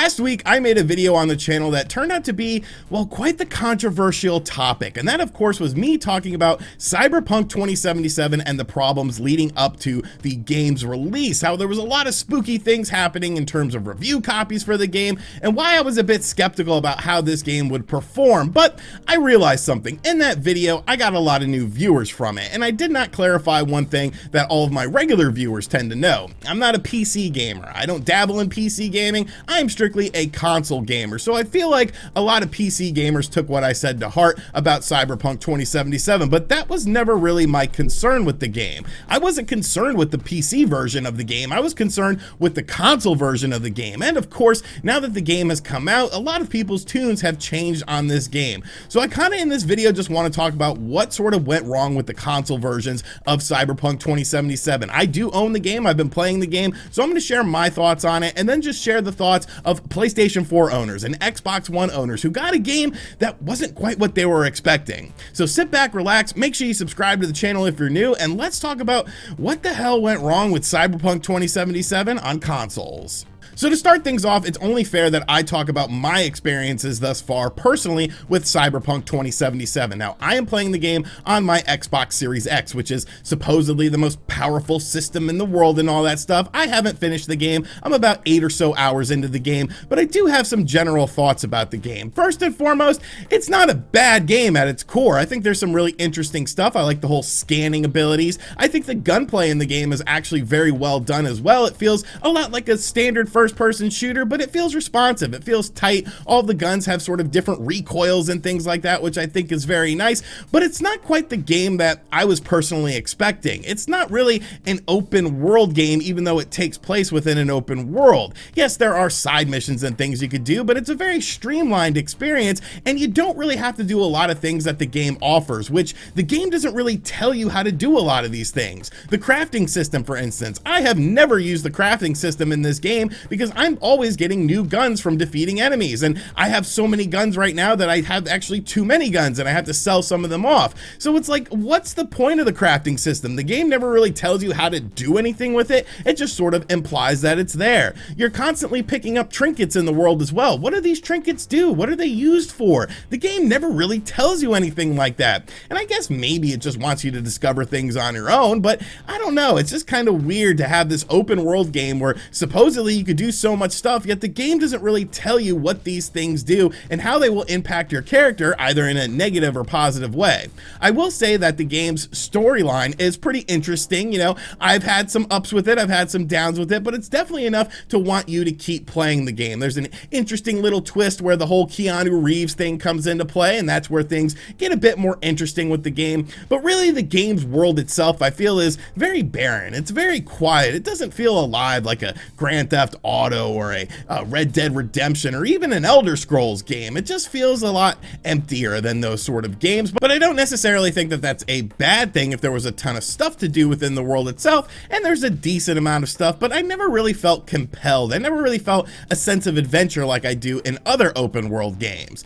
Last week, I made a video on the channel that turned out to be, well, quite the controversial topic. And that, of course, was me talking about Cyberpunk 2077 and the problems leading up to the game's release. How there was a lot of spooky things happening in terms of review copies for the game, and why I was a bit skeptical about how this game would perform. But I realized something. In that video, I got a lot of new viewers from it, and I did not clarify one thing that all of my regular viewers tend to know. I'm not a PC gamer. I don't dabble in PC gaming. I'm strictly a console gamer, so I feel like a lot of PC gamers took what I said to heart about Cyberpunk 2077, but that was never really my concern with the game. I wasn't concerned with the PC version of the game. I was concerned with the console version of the game, and of course, now that the game has come out, a lot of people's tunes have changed on this game. So I kind of in this video just want to talk about what sort of went wrong with the console versions of Cyberpunk 2077. I do own the game. I've been playing the game, so I'm going to share my thoughts on it, and then just share the thoughts of PlayStation 4 owners and Xbox One owners who got a game that wasn't quite what they were expecting. So sit back, relax, make sure you subscribe to the channel if you're new, and let's talk about what the hell went wrong with Cyberpunk 2077 on consoles. So to start things off, it's only fair that I talk about my experiences thus far personally with Cyberpunk 2077. Now, I am playing the game on my Xbox Series X, which is supposedly the most powerful system in the world and all that stuff. I haven't finished the game. I'm about 8 or so hours into the game, but I do have some general thoughts about the game. First and foremost, it's not a bad game at its core. I think there's some really interesting stuff. I like the whole scanning abilities. I think the gunplay in the game is actually very well done as well. It feels a lot like a standard first-person shooter, but it feels responsive. It feels tight. All the guns have sort of different recoils and things like that, which I think is very nice, but it's not quite the game that I was personally expecting. It's not really an open world game, even though it takes place within an open world. Yes, there are side missions and things you could do, but it's a very streamlined experience, and you don't really have to do a lot of things that the game offers, which the game doesn't really tell you how to do a lot of these things. The crafting system, for instance, I have never used the crafting system in this game because I'm always getting new guns from defeating enemies, and I have so many guns right now that I have actually too many guns and I have to sell some of them off. So it's like, what's the point of the crafting system? The game never really tells you how to do anything with it. It just sort of implies that it's there. You're constantly picking up trinkets in the world as well. What do these trinkets do? What are they used for? The game never really tells you anything like that. And I guess maybe it just wants you to discover things on your own, but I don't know. It's just kind of weird to have this open world game where supposedly you could do so much stuff, yet the game doesn't really tell you what these things do and how they will impact your character either in a negative or positive way. I will say that the game's storyline is pretty interesting. You know, I've had some ups with it, I've had some downs with it, but it's definitely enough to want you to keep playing the game. There's an interesting little twist where the whole Keanu Reeves thing comes into play, and that's where things get a bit more interesting with the game. But really, the game's world itself, I feel, is very barren. It's very quiet. It doesn't feel alive like a Grand Theft Auto or a Red Dead Redemption or even an Elder Scrolls game. It just feels a lot emptier than those sort of games, but I don't necessarily think that that's a bad thing if there was a ton of stuff to do within the world itself, and there's a decent amount of stuff, but I never really felt compelled. I never really felt a sense of adventure like I do in other open world games.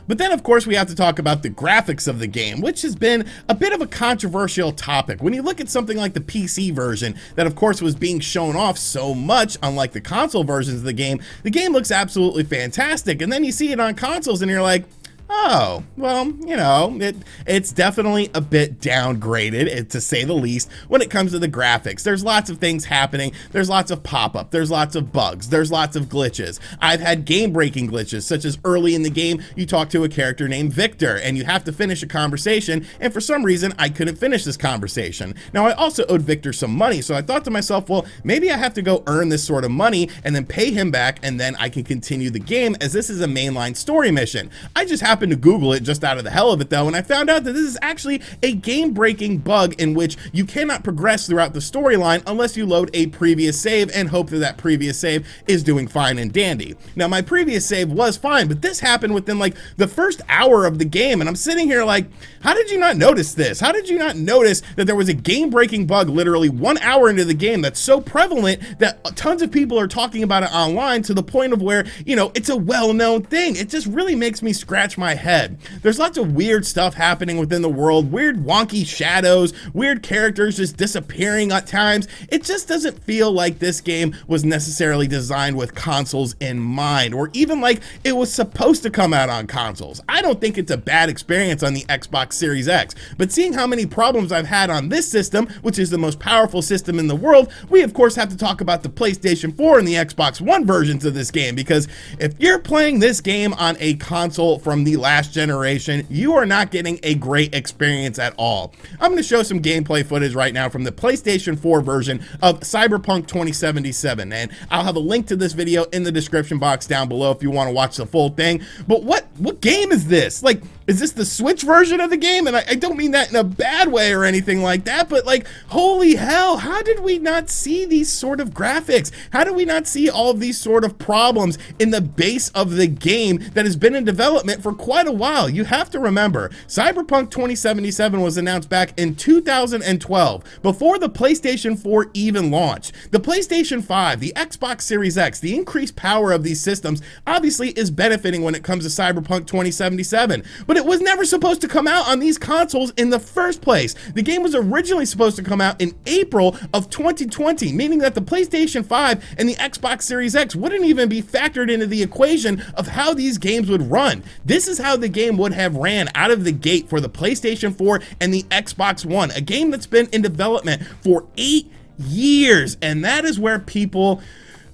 But then, of course, we have to talk about the graphics of the game, which has been a bit of a controversial topic. When you look at something like the PC version that, of course, was being shown off so much, unlike the console versions of the game looks absolutely fantastic. And then you see it on consoles and you're like, oh, well, you know, it's definitely a bit downgraded, to say the least, when it comes to the graphics. There's lots of things happening. There's lots of pop-up. There's lots of bugs. There's lots of glitches. I've had game-breaking glitches, such as early in the game, you talk to a character named Victor, and you have to finish a conversation, and for some reason, I couldn't finish this conversation. Now, I also owed Victor some money, so I thought to myself, well, maybe I have to go earn this sort of money and then pay him back, and then I can continue the game, as this is a mainline story mission. I just happened to Google it just out of the hell of it though, and I found out that this is actually a game-breaking bug in which you cannot progress throughout the storyline unless you load a previous save and hope that that previous save is doing fine and dandy. Now, my previous save was fine, but this happened within like the first hour of the game, and I'm sitting here like, how did you not notice this? How did you not notice that there was a game-breaking bug literally 1 hour into the game that's so prevalent that tons of people are talking about it online to the point of where, you know, it's a well-known thing? It just really makes me scratch my my head. There's lots of weird stuff happening within the world, weird wonky shadows, weird characters just disappearing at times. It just doesn't feel like this game was necessarily designed with consoles in mind, or even like it was supposed to come out on consoles. I don't think it's a bad experience on the Xbox Series X, but seeing how many problems I've had on this system, which is the most powerful system in the world, we of course have to talk about the PlayStation 4 and the Xbox One versions of this game, because if you're playing this game on a console from the last generation, you are not getting a great experience at all. I'm going to show some gameplay footage right now from the PlayStation 4 version of Cyberpunk 2077, and I'll have a link to this video in the description box down below if you want to watch the full thing. But what game is this? Like, is this the Switch version of the game? And I don't mean that in a bad way or anything like that, but like, holy hell, how did we not see these sort of graphics? How did we not see all of these sort of problems in the base of the game that has been in development for quite a while? You have to remember, Cyberpunk 2077 was announced back in 2012, before the PlayStation 4 even launched. The PlayStation 5, the Xbox Series X, the increased power of these systems obviously is benefiting when it comes to Cyberpunk 2077, but it was never supposed to come out on these consoles in the first place. The game was originally supposed to come out in April of 2020, meaning that the PlayStation 5 and the Xbox Series X wouldn't even be factored into the equation of how these games would run. This is how the game would have ran out of the gate for the PlayStation 4 and the Xbox One, a game that's been in development for 8 years, and that is where people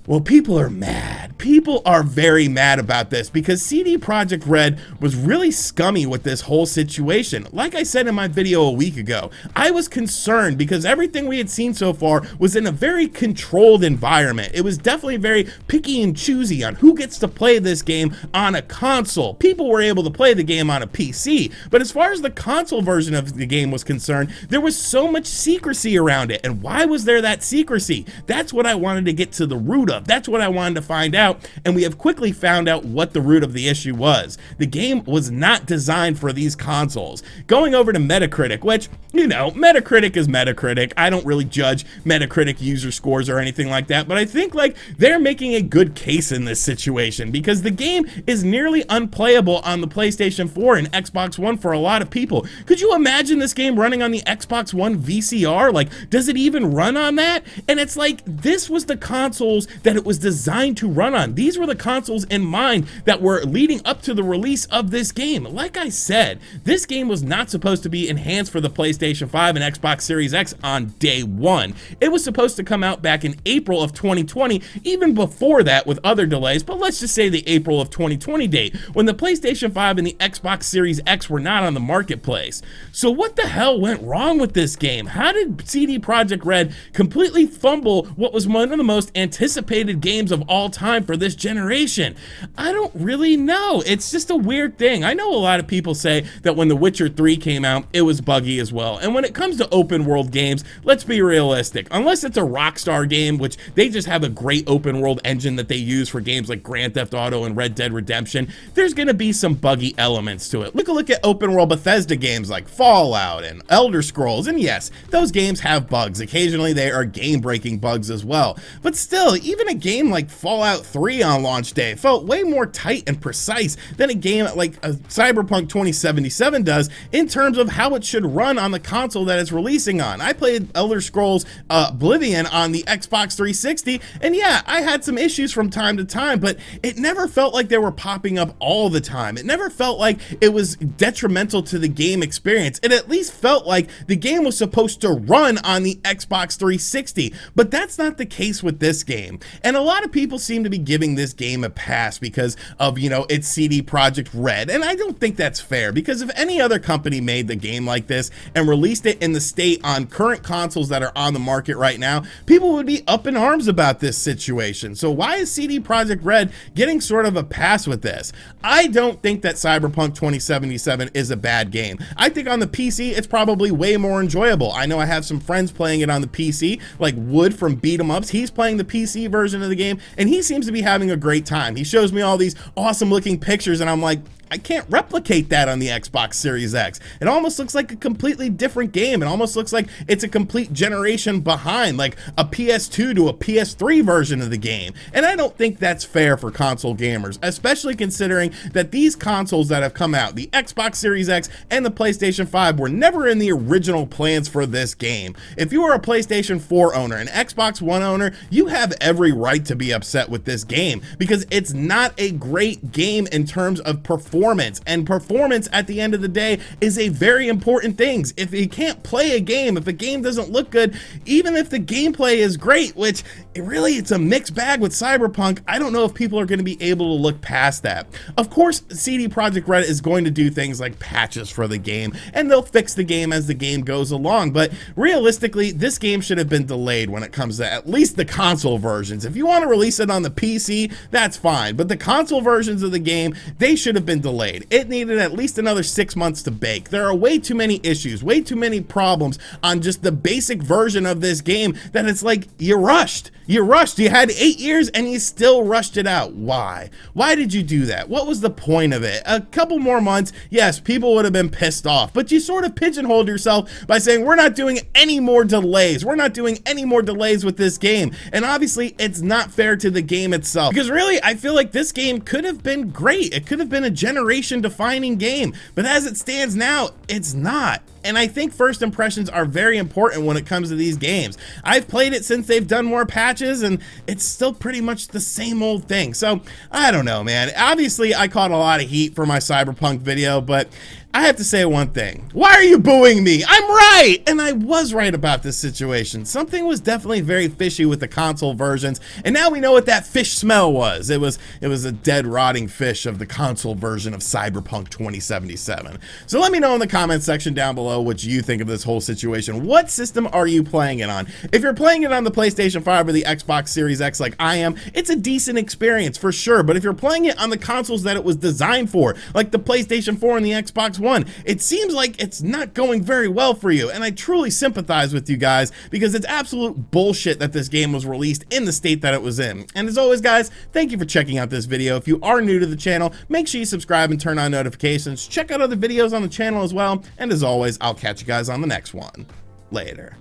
are mad. People are very mad about this because CD Projekt Red was really scummy with this whole situation. Like I said in my video a week ago, I was concerned because everything we had seen so far was in a very controlled environment. It was definitely very picky and choosy on who gets to play this game on a console. People were able to play the game on a PC, but as far as the console version of the game was concerned, there was so much secrecy around it. And why was there that secrecy? That's what I wanted to get to the root of. That's what I wanted to find out, and we have quickly found out what the root of the issue was. The game was not designed for these consoles. Going over to Metacritic, which, you know, Metacritic is Metacritic. I don't really judge Metacritic user scores or anything like that, but I think like they're making a good case in this situation because the game is nearly unplayable on the PlayStation 4 and Xbox One for a lot of people. Could you imagine this game running on the Xbox One VCR? Like, does it even run on that? And it's like, this was the consoles that it was designed to run on. These were the consoles in mind that were leading up to the release of this game. Like I said, this game was not supposed to be enhanced for the PlayStation 5 and Xbox Series X on day one. It was supposed to come out back in April of 2020, even before that with other delays, but let's just say the April of 2020 date, when the PlayStation 5 and the Xbox Series X were not on the marketplace. So what the hell went wrong with this game? How did CD Projekt Red completely fumble what was one of the most anticipated games of all time for this generation? I don't really know. It's just a weird thing. I know a lot of people say that when The Witcher 3 came out, it was buggy as well. And when it comes to open world games, let's be realistic. Unless it's a Rockstar game, which they just have a great open world engine that they use for games like Grand Theft Auto and Red Dead Redemption, there's going to be some buggy elements to it. Look at open world Bethesda games like Fallout and Elder Scrolls, and yes, those games have bugs. Occasionally they are game-breaking bugs as well. But still, even a game like Fallout 3 on launch day felt way more tight and precise than a game like Cyberpunk 2077 does in terms of how it should run on the console that it's releasing on. I played Elder Scrolls Oblivion on the Xbox 360, and yeah, I had some issues from time to time, but it never felt like they were popping up all the time. It never felt like it was detrimental to the game experience. It at least felt like the game was supposed to run on the Xbox 360, but that's not the case with this game. And a lot of people seem to be giving this game a pass because of, you know, it's CD Projekt Red, and I don't think that's fair, because if any other company made the game like this and released it in the state on current consoles that are on the market right now, people would be up in arms about this situation. So why is CD Projekt Red getting sort of a pass with this? I don't think that Cyberpunk 2077 is a bad game. I think on the PC it's probably way more enjoyable. I know I have some friends playing it on the PC, like Wood from Beat 'em Ups. He's playing the PC version of the game and he seems to be having a great time. He shows me all these awesome looking pictures and I'm like, I can't replicate that on the Xbox Series X. It almost looks like a completely different game. It almost looks like it's a complete generation behind, like a PS2 to a PS3 version of the game. And I don't think that's fair for console gamers, especially considering that these consoles that have come out, the Xbox Series X and the PlayStation 5, were never in the original plans for this game. If you are a PlayStation 4 owner, an Xbox One owner, you have every right to be upset with this game because it's not a great game in terms of performance, and performance at the end of the day is a very important thing. If you can't play a game, if a game doesn't look good, even if the gameplay is great, which it's a mixed bag with Cyberpunk, I don't know if people are going to be able to look past that. Of course, CD Projekt Red is going to do things like patches for the game, and they'll fix the game as the game goes along, but realistically, this game should have been delayed when it comes to at least the console versions. If you want to release it on the PC, that's fine, but the console versions of the game, they should have been delayed. It needed at least another 6 months to bake. There are way too many issues, way too many problems on just the basic version of this game that it's like you rushed. You had 8 years and you still rushed it out. Why? Why did you do that? What was the point of it? A couple more months, yes, people would have been pissed off, but you sort of pigeonholed yourself by saying we're not doing any more delays. We're not doing any more delays with this game. And obviously it's not fair to the game itself, because really I feel like this game could have been great. It could have been a generation defining game, but as it stands now, it's not. And I think first impressions are very important when it comes to these games. I've played it since they've done more patches and it's still pretty much the same old thing. So I don't know, man. Obviously I caught a lot of heat for my Cyberpunk video, but I have to say one thing. Why are you booing me? I'm right! And I was right about this situation. Something was definitely very fishy with the console versions, and now we know what that fish smell was. It was a dead, rotting fish of the console version of Cyberpunk 2077. So let me know in the comment section down below what you think of this whole situation. What system are you playing it on? If you're playing it on the PlayStation 5 or the Xbox Series X like I am, it's a decent experience for sure, but if you're playing it on the consoles that it was designed for, like the PlayStation 4 and the Xbox One, it seems like it's not going very well for you, and I truly sympathize with you guys because it's absolute bullshit that this game was released in the state that it was in. And as always, guys, thank you for checking out this video. If you are new to the channel, make sure you subscribe and turn on notifications. Check out other videos on the channel as well, and as always, I'll catch you guys on the next one. Later.